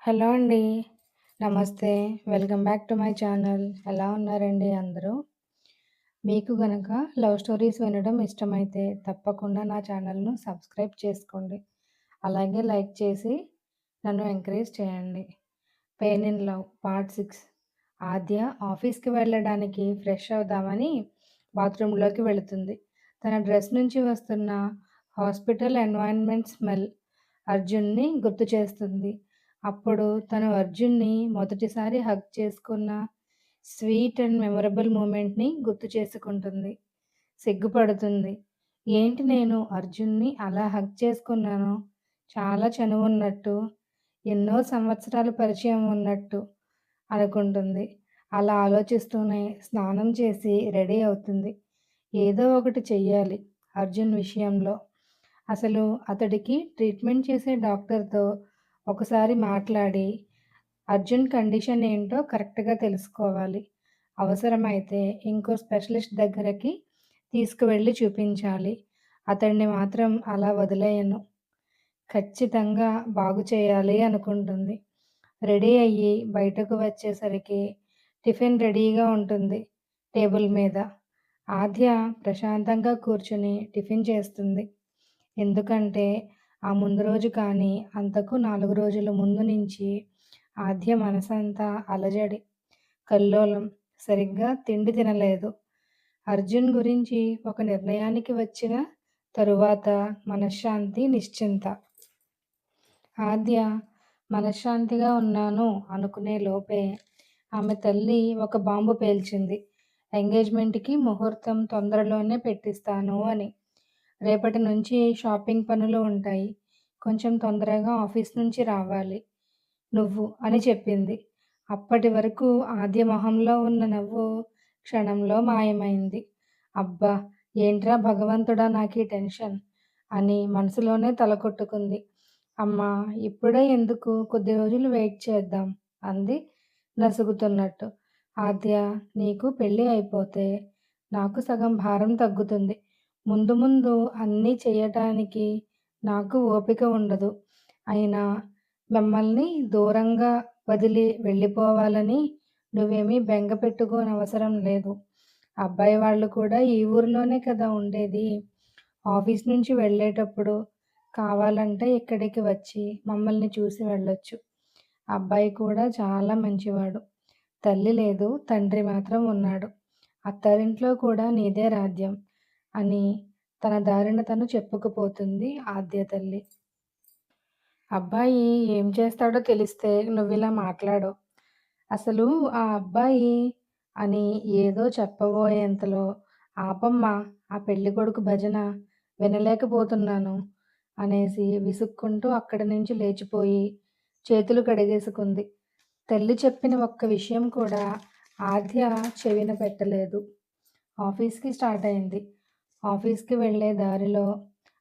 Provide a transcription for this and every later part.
Hello అండి. నమస్తే. Welcome back to my channel. ఎలా ఉన్నారండి అందరూ? మీకు గనక లవ్ స్టోరీస్ వినడం ఇష్టమైతే తప్పకుండా నా ఛానల్‌ను సబ్స్క్రైబ్ చేసుకోండి. అలాగే లైక్ చేసి నన్ను ఎంకరేజ్ చేయండి. 'Pain in love' part 6. ఆద్య ఆఫీస్‌కి వెళ్ళడానికి ఫ్రెష్ అవుదామని బాత్రూంలోకి వెళుతుంది. తన డ్రెస్ నుంచి వస్తున్న హాస్పిటల్ ఎన్వైర్న్‌మెంట్ స్మెల్ అర్జున్‌ని గుర్తు చేస్తుంది. అప్పుడు తను అర్జున్‌ని మొదటిసారి హగ్ చేసుకున్న స్వీట్ అండ్ మెమరబుల్ మూమెంట్‌ని గుర్తు చేసుకుంటుంది. సిగ్గుపడుతుంది. ఏంటి నేను అర్జున్‌ని అలా హగ్ చేసుకున్నాను. చాలా చనువున్నట్టు, ఎన్నో సంవత్సరాల పరిచయం ఉన్నట్టు అనుకుంటుంది. అలా ఆలోచిస్తూనే స్నానం చేసి రెడీ అవుతుంది. ఏదో ఒకటి చెయ్యాలి అర్జున్ విషయంలో. అసలు అతడికి ట్రీట్మెంట్ చేసే డాక్టర్‌తో ఒకసారి మాట్లాడి, అర్జున్ కండిషన్ ఏంటో కరెక్ట్‌గా తెలుసుకోవాలి. అవసరమైతే ఇంకో స్పెషలిస్ట్ దగ్గరకి తీసుకువెళ్ళి చూపించాలి. అతడిని మాత్రం అలా వదిలేయను. ఖచ్చితంగా బాగు చేయాలి అనుకుంటుంది. రెడీ అయ్యి బయటకు వచ్చేసరికి టిఫిన్ రెడీగా ఉంటుంది టేబుల్ మీద. ఆద్య ప్రశాంతంగా కూర్చుని టిఫిన్ చేస్తుంది. ఎందుకంటే ఆ ముందు రోజు కానీ, అంతకు 4 రోజుల ముందు నుంచి ఆద్య మనసంతా అలజడి, కల్లోలం. సరిగ్గా తిండి తినలేదు. అర్జున్ గురించి ఒక నిర్ణయానికి వచ్చిన తరువాత మనశ్శాంతి, నిశ్చింత. ఆద్య మనశ్శాంతిగా ఉన్నాను అనుకునే లోపే ఆమె తల్లి ఒక బాంబు పేల్చింది. ఎంగేజ్‌మెంట్‌కి ముహూర్తం తొందరలోనే పెట్టిస్తాను అని. రేపటి నుంచి షాపింగ్ పనులు ఉంటాయి. కొంచెం తొందరగా ఆఫీస్ నుంచి రావాలి నువ్వు అని చెప్పింది. అప్పటి వరకు ఆద్య మొహంలో ఉన్న నవ్వు క్షణంలో మాయమైంది. అబ్బా! ఏంట్రా భగవంతుడా నాకీ టెన్షన్ అని మనసులోనే తలకొట్టుకుంది. అమ్మా! ఇప్పుడే ఎందుకు కొద్ది రోజులు వెయిట్ చేద్దాం అంది నసుగుతున్నట్టు. ఆద్య నీకు పెళ్లి అయిపోతే నాకు సగం భారం తగ్గుతుంది. ముందు ముందు అన్నీ చెయ్యటానికి నాకు ఓపిక ఉండదు. అయినా మిమ్మల్ని దూరంగా వదిలి వెళ్ళిపోవాలని నువ్వేమీ బెంగ పెట్టుకోనవసరం లేదు. అబ్బాయి వాళ్ళు కూడా ఈ ఊరిలోనే కదా ఉండేది. ఆఫీస్ నుంచి వెళ్ళేటప్పుడు కావాలంటే ఇక్కడికి వచ్చి మమ్మల్ని చూసి వెళ్ళొచ్చు. అబ్బాయి కూడా చాలా మంచివాడు. తల్లి లేదు, తండ్రి మాత్రం ఉన్నాడు. అత్తారింట్లో కూడా నీదే రాజ్యం అని తన దారిన తను చెప్పుకుపోతుంది ఆద్య తల్లి. అబ్బాయి ఏం చేస్తాడో తెలిస్తే నువ్విలా మాట్లాడవు. అసలు ఆ అబ్బాయి అని ఏదో చెప్పబోయేంతలో ఆపమ్మా ఆ పెళ్ళికొడుకు భజన వినలేకపోతున్నాను అనేసి విసుక్కుంటూ అక్కడి నుంచి లేచిపోయి చేతులు కడిగేసుకుంది. తల్లి చెప్పిన ఒక్క విషయం కూడా ఆద్య చెవిన పెట్టలేదు. ఆఫీస్‌కి స్టార్ట్ అయింది. ఆఫీస్‌కి వెళ్ళే దారిలో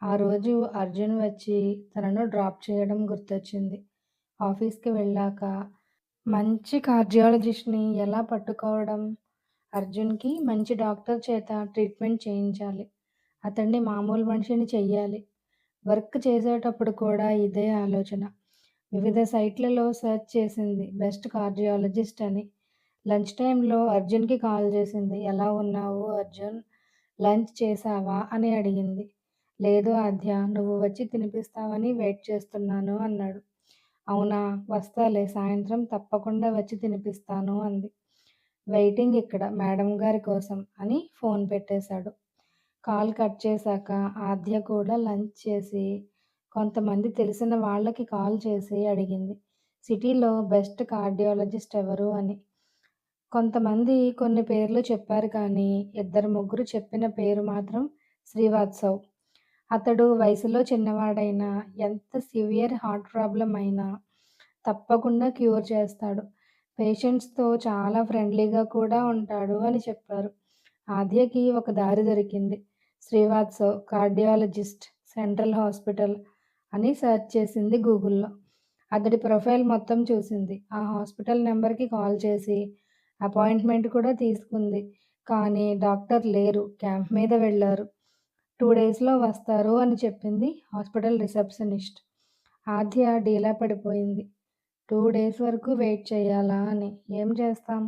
ఆ రోజు అర్జున్ వచ్చి తనను డ్రాప్ చేయడం గుర్తొచ్చింది. ఆఫీస్‌కి వెళ్ళాక మంచి కార్డియాలజిస్ట్‌ని ఎలా పట్టుకోవడం? అర్జున్‌కి మంచి డాక్టర్ చేత ట్రీట్మెంట్ చేయించాలి. అతన్ని మామూలు మనిషిని చెయ్యాలి. వర్క్ చేసేటప్పుడు కూడా ఇదే ఆలోచన. వివిధ సైట్‌లలో సెర్చ్ చేసింది బెస్ట్ కార్డియాలజిస్ట్ అని. లంచ్ టైమ్‌లో అర్జున్‌కి కాల్ చేసింది. ఎలా ఉన్నావు అర్జున్? లంచ్ చేశావా? అని అడిగింది. లేదు ఆద్య, నువ్వు వచ్చి తినిపిస్తావని వెయిట్ చేస్తున్నాను అన్నాడు. అవునా! వస్తాలే సాయంత్రం తప్పకుండా వచ్చి తినిపిస్తాను అంది. వెయిటింగ్ ఇక్కడ మేడం గారి కోసం అని ఫోన్ పెట్టేశాడు. కాల్ కట్ చేశాక ఆద్య కూడా లంచ్ చేసి కొంతమంది తెలిసిన వాళ్ళకి కాల్ చేసి అడిగింది. సిటీలో బెస్ట్ కార్డియాలజిస్ట్ ఎవరు అని. కొంతమంది కొన్ని పేర్లు చెప్పారు కానీ, ఇద్దరు ముగ్గురు చెప్పిన పేరు మాత్రం శ్రీవాత్సవ్. అతడు వయసులో చిన్నవాడైనా, ఎంత సివియర్ హార్ట్ ప్రాబ్లమ్ అయినా తప్పకుండా క్యూర్ చేస్తాడు. పేషెంట్స్‌తో చాలా ఫ్రెండ్లీగా కూడా ఉంటాడు అని చెప్పారు. ఆద్యకి ఒక దారి దొరికింది. శ్రీవాత్సవ్ కార్డియాలజిస్ట్, సెంట్రల్ హాస్పిటల్ అని సెర్చ్ చేసింది గూగుల్‌లో. అతడి ప్రొఫైల్ మొత్తం చూసింది. ఆ హాస్పిటల్ నెంబర్‌కి కాల్ చేసి అపాయింట్మెంట్ కూడా తీసుకుంది. కానీ డాక్టర్ లేరు. క్యాంప్ మీద వెళ్లారు. 2 డేస్‌లో వస్తారు అని చెప్పింది హాస్పిటల్ రిసెప్షనిస్ట్. ఆద్య డీలా పడిపోయింది. 2 డేస్ వరకు వెయిట్ చేయాలా అని. ఏం చేస్తాం?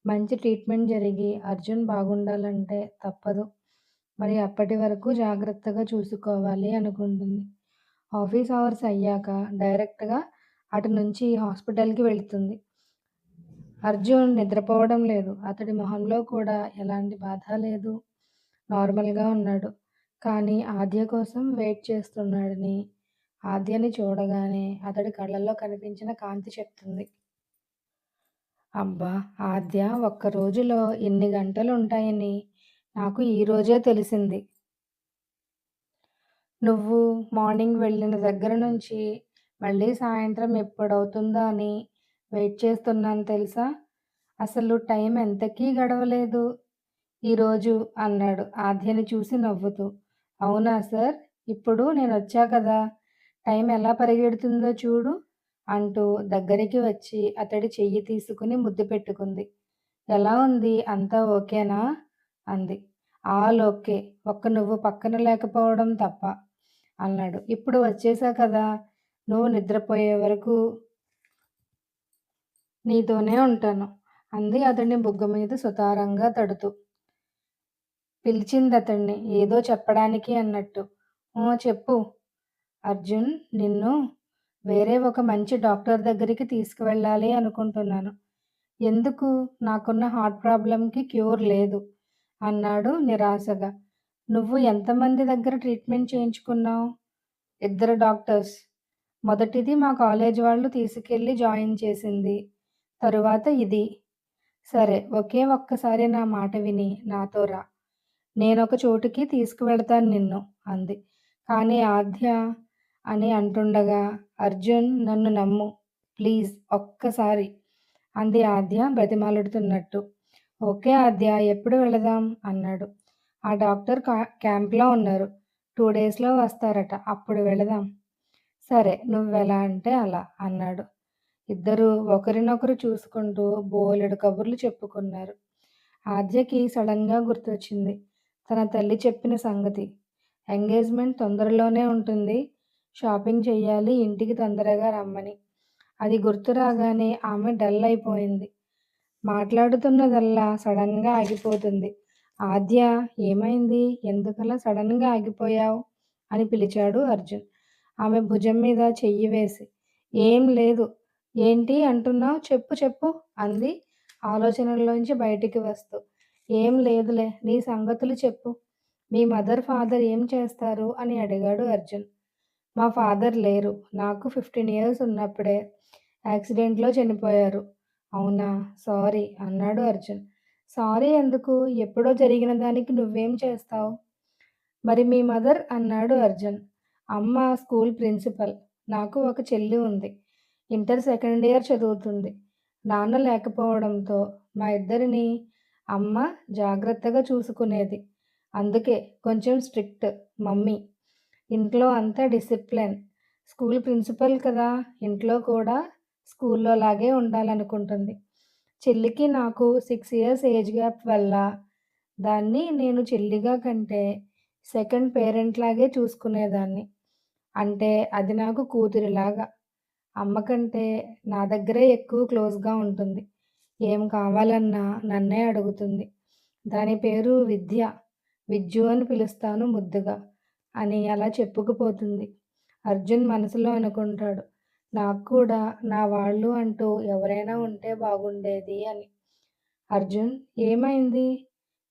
మంచి ట్రీట్మెంట్ జరిగి అర్జున్ బాగుండాలంటే తప్పదు. మరి అప్పటి వరకు జాగ్రత్తగా చూసుకోవాలి అనుకుంటుంది. ఆఫీస్ అవర్స్ అయ్యాక డైరెక్ట్‌గా అటు నుంచి హాస్పిటల్‌కి వెళ్తుంది. అర్జున్ నిద్రపోవడం లేదు. అతడి మొహంలో కూడా ఎలాంటి బాధ లేదు. నార్మల్‌గా ఉన్నాడు. కానీ ఆద్య కోసం వెయిట్ చేస్తున్నాడని ఆద్యని చూడగానే అతడి కళ్ళల్లో కనిపించిన కాంతి చెప్తుంది. అబ్బా! ఆద్య ఒక్క రోజులో ఇన్ని గంటలుంటాయని నాకు ఈరోజే తెలిసింది. నువ్వు మార్నింగ్ వెళ్ళిన దగ్గర నుంచి మళ్ళీ సాయంత్రం ఎప్పుడవుతుందా అని వెయిట్ చేస్తున్నాను తెలుసా? అసలు టైం ఎంతకీ గడవలేదు ఈరోజు అన్నాడు ఆద్యని చూసి నవ్వుతూ. అవునా సార్? ఇప్పుడు నేనొచ్చా కదా! టైం ఎలా పరిగెడుతుందో చూడు అంటూ దగ్గరికి వచ్చి అతడి చెయ్యి తీసుకుని ముద్దు పెట్టుకుంది. ఎలా ఉంది? అంతా ఓకేనా? అంది. All okay. ఒక్క నువ్వు పక్కన లేకపోవడం తప్ప అన్నాడు. ఇప్పుడు వచ్చేశా కదా! నువ్వు నిద్రపోయే వరకు నీతోనే ఉంటాను అంది అతన్ని బుగ్గ మీద సుతారంగా తడుతూ. పిలిచిందతన్ని ఏదో చెప్పడానికి అన్నట్టు. ఊ చెప్పు. అర్జున్, నిన్ను వేరే ఒక మంచి డాక్టర్ దగ్గరికి తీసుకువెళ్ళాలి అనుకుంటున్నాను. ఎందుకు? నాకున్న హార్ట్ ప్రాబ్లమ్‌కి క్యూర్ లేదు అన్నాడు నిరాశగా. నువ్వు ఎంతమంది దగ్గర ట్రీట్మెంట్ చేయించుకున్నావు? 2 డాక్టర్స్. మొదటిది మా కాలేజీ వాళ్ళు తీసుకెళ్ళి జాయిన్ చేసింది. తరువాత ఇది. సరే, ఒకే ఒక్కసారి నా మాట విని నాతో రా. నేనొక చోటుకి తీసుకువెళతాను నిన్ను అంది. కానీ ఆద్య అని అంటుండగా అర్జున్ నన్ను నమ్ము ప్లీజ్ ఒక్కసారి అంది ఆద్య బ్రతిమాలుతున్నట్టు. ఓకే ఆద్య, ఎప్పుడు వెళదాం అన్నాడు. ఆ డాక్టర్ క్యాంప్లో ఉన్నారు. 2 డేస్‌లో వస్తారట. అప్పుడు వెళదాం. సరే, నువ్వెలా అంటే అలా అన్నాడు. ఇద్దరూ ఒకరినొకరు చూసుకుంటూ బోలెడు కబుర్లు చెప్పుకున్నారు. ఆద్యకి సడన్‌గా గుర్తొచ్చింది తన తల్లి చెప్పిన సంగతి. ఎంగేజ్‌మెంట్ తొందరలోనే ఉంటుంది. షాపింగ్ చెయ్యాలి, ఇంటికి తొందరగా రమ్మని. అది గుర్తు రాగానే ఆమె డల్ అయిపోయింది. మాట్లాడుతున్నదల్లా సడన్‌గా ఆగిపోతుంది. ఆద్య, ఏమైంది? ఎందుకలా సడన్‌గా ఆగిపోయావు? అని పిలిచాడు అర్జున్. ఆమె భుజం మీద చెయ్యి వేసి. ఏం లేదు. ఏంటి అంటున్నావు? చెప్పు చెప్పు అంది ఆలోచనల్లోంచి బయటికి వస్తూ. ఏం లేదులే. నీ సంగతులు చెప్పు. మీ మదర్, ఫాదర్ ఏం చేస్తారు? అని అడిగాడు అర్జున్. మా ఫాదర్ లేరు. నాకు 15 ఇయర్స్ ఉన్నప్పుడే యాక్సిడెంట్‌లో చనిపోయారు. అవునా? సారీ అన్నాడు అర్జున్. సారీ ఎందుకు? ఎప్పుడో జరిగిన దానికి నువ్వేం చేస్తావు? మరి మీ మదర్ అన్నాడు అర్జున్. అమ్మ స్కూల్ ప్రిన్సిపల్. నాకు ఒక చెల్లి ఉంది. ఇంటర్ సెకండ్ ఇయర్ చదువుతుంది. నాన్న లేకపోవడంతో మా ఇద్దరిని అమ్మ జాగ్రత్తగా చూసుకునేది. అందుకే కొంచెం స్ట్రిక్ట్ మమ్మీ. ఇంట్లో అంతా డిసిప్లిన్. స్కూల్ ప్రిన్సిపల్ కదా! ఇంట్లో కూడా స్కూల్లో లాగే ఉండాలనుకుంటుంది. చెల్లికి నాకు 6 ఇయర్స్ ఏజ్ గ్యాప్ వల్ల దాన్ని నేను చెల్లిగా కంటే సెకండ్ పేరెంట్ లాగే చూసుకునేదాన్ని. అంటే అది నాకు కూతురిలాగా. అమ్మ కంటే నా దగ్గరే ఎక్కువ క్లోజ్‌గా ఉంటుంది. ఏం కావాలన్నా నన్నే అడుగుతుంది. దాని పేరు విద్య. విజ్జు అని పిలుస్తాను ముద్దుగా అని అలా చెప్పుకుపోతుంది. అర్జున్ మనసులో అనుకుంటాడు. నాకు కూడా నా వాళ్ళు అంటూ ఎవరైనా ఉంటే బాగుండేది అని. అర్జున్, ఏమైంది?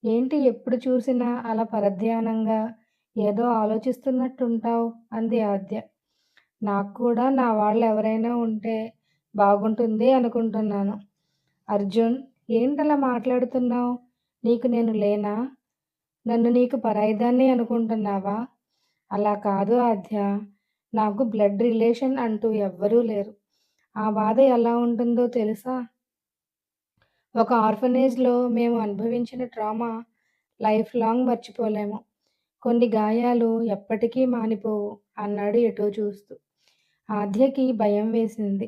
ఏంటి ఎప్పుడు చూసినా అలా పరధ్యానంగా ఏదో ఆలోచిస్తున్నట్టుంటావు అంది ఆద్య. నాకు కూడా నా వాళ్ళెవరైనా ఉంటే బాగుంటుంది అనుకుంటున్నాను. అర్జున్, ఏంటలా మాట్లాడుతున్నావు? నీకు నేను లేనా? నన్ను నీకు పరాయిదాన్ని అనుకుంటున్నావా? అలా కాదు ఆద్య. నాకు బ్లడ్ రిలేషన్ అంటూ ఎవ్వరూ లేరు. ఆ బాధ ఎలా ఉంటుందో తెలుసా? ఒక ఆర్ఫనేజ్‌లో మేము అనుభవించిన ట్రామా లైఫ్ లాంగ్ మర్చిపోలేము. కొన్ని గాయాలు ఎప్పటికీ మానిపోవు అన్నాడు ఎటో చూస్తూ. ఆద్యకి భయం వేసింది.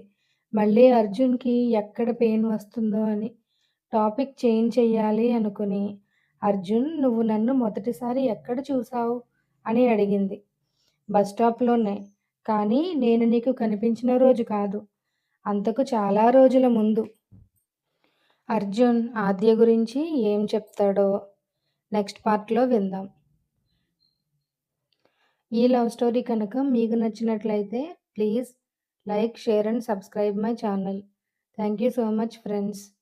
మళ్ళీ అర్జున్‌కి ఎక్కడ పెయిన్ వస్తుందో అని. టాపిక్ చేంజ్ చెయ్యాలి అనుకుని, అర్జున్, నువ్వు నన్ను మొదటిసారి ఎక్కడ చూసావు? అని అడిగింది. బస్ స్టాప్‌లోనే. కానీ నేను నీకు కనిపించిన రోజు కాదు. అంతకు చాలా రోజుల ముందు. అర్జున్ ఆద్య గురించి ఏం చెప్తాడో నెక్స్ట్ పార్ట్‌లో విందాం. ఈ లవ్ స్టోరీ కనుక మీకు నచ్చినట్లయితే please like, share and subscribe my channel. Thank you so much friends.